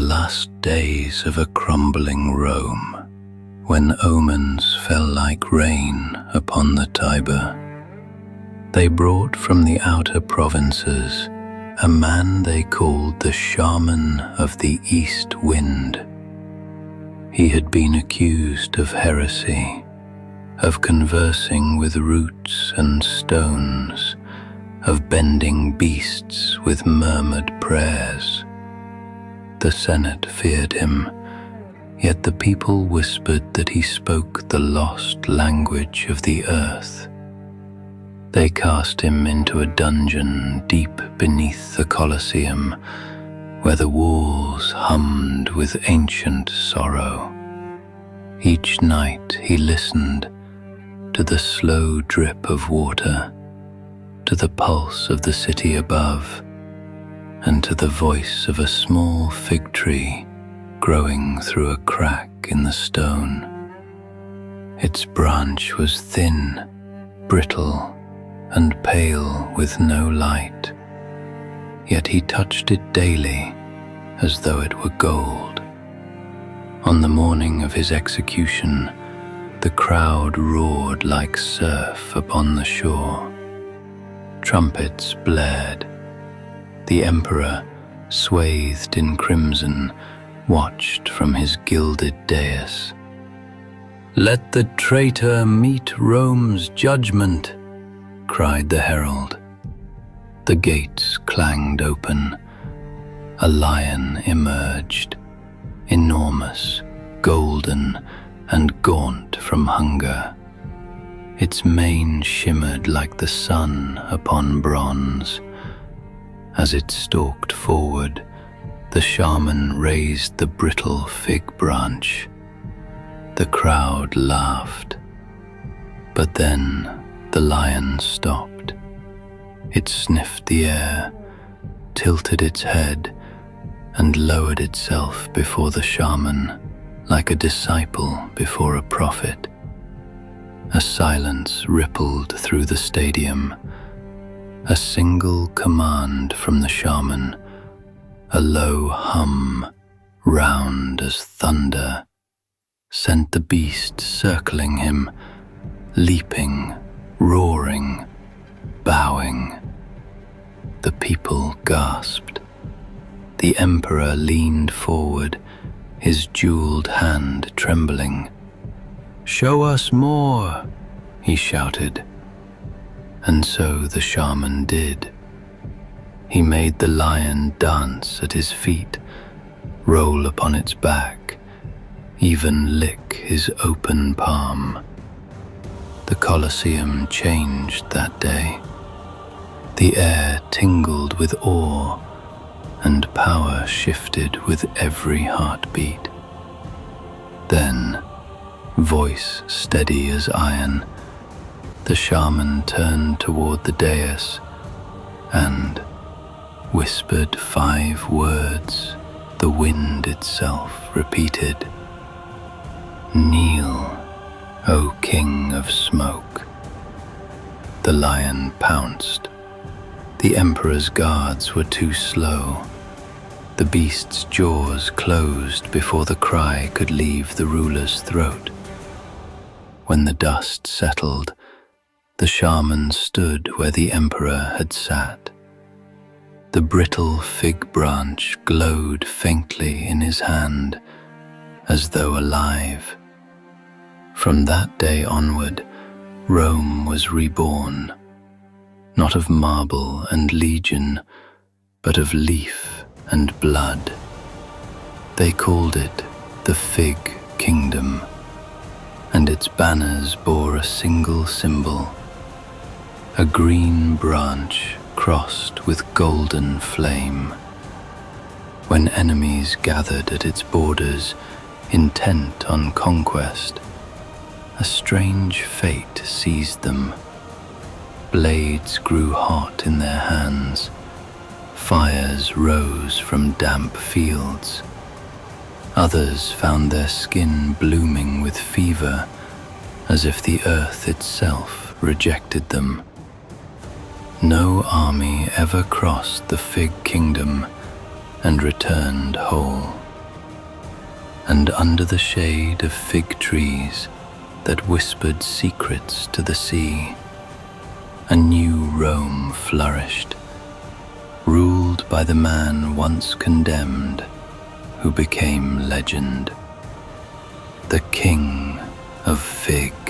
last days of a crumbling Rome, when omens fell like rain upon the Tiber. They brought from the outer provinces a man they called the Shaman of the East Wind. He had been accused of heresy, of conversing with roots and stones, of bending beasts with murmured prayers. The Senate feared him, yet the people whispered that he spoke the lost language of the earth. They cast him into a dungeon deep beneath the Colosseum, where the walls hummed with ancient sorrow. Each night he listened to the slow drip of water, to the pulse of the city above, and to the voice of a small fig tree growing through a crack in the stone. Its branch was thin, brittle, and pale with no light, yet he touched it daily as though it were gold. On the morning of his execution, the crowd roared like surf upon the shore. Trumpets blared. The emperor, swathed in crimson, watched from his gilded dais. "Let the traitor meet Rome's judgment," cried the herald. The gates clanged open. A lion emerged, enormous, golden, and gaunt from hunger. Its mane shimmered like the sun upon bronze. As it stalked forward, the shaman raised the brittle fig branch. The crowd laughed. But then the lion stopped. It sniffed the air, tilted its head, and lowered itself before the shaman, like a disciple before a prophet. A silence rippled through the stadium. A single command from the shaman, a low hum, round as thunder, sent the beast circling him, leaping, roaring, bowing. The people gasped. The emperor leaned forward, his jeweled hand trembling. "Show us more," he shouted. And so the shaman did. He made the lion dance at his feet, roll upon its back, even lick his open palm. The Colosseum changed that day. The air tingled with awe, and power shifted with every heartbeat. Then, voice steady as iron, the shaman turned toward the dais and whispered 5 words the wind itself repeated. "Kneel, O King of Smoke." The lion pounced. The emperor's guards were too slow. The beast's jaws closed before the cry could leave the ruler's throat. When the dust settled, the shaman stood where the emperor had sat. The brittle fig branch glowed faintly in his hand, as though alive. From that day onward, Rome was reborn, not of marble and legion, but of leaf and blood. They called it the Fig Kingdom, and its banners bore a single symbol, a green branch crossed with golden flame. When enemies gathered at its borders, intent on conquest, a strange fate seized them. Blades grew hot in their hands. Fires rose from damp fields. Others found their skin blooming with fever, as if the earth itself rejected them. No army ever crossed the Fig Kingdom and returned whole. and under the shade of fig trees that whispered secrets to the sea, a new Rome flourished, ruled by the man once condemned who became legend, the King of Fig.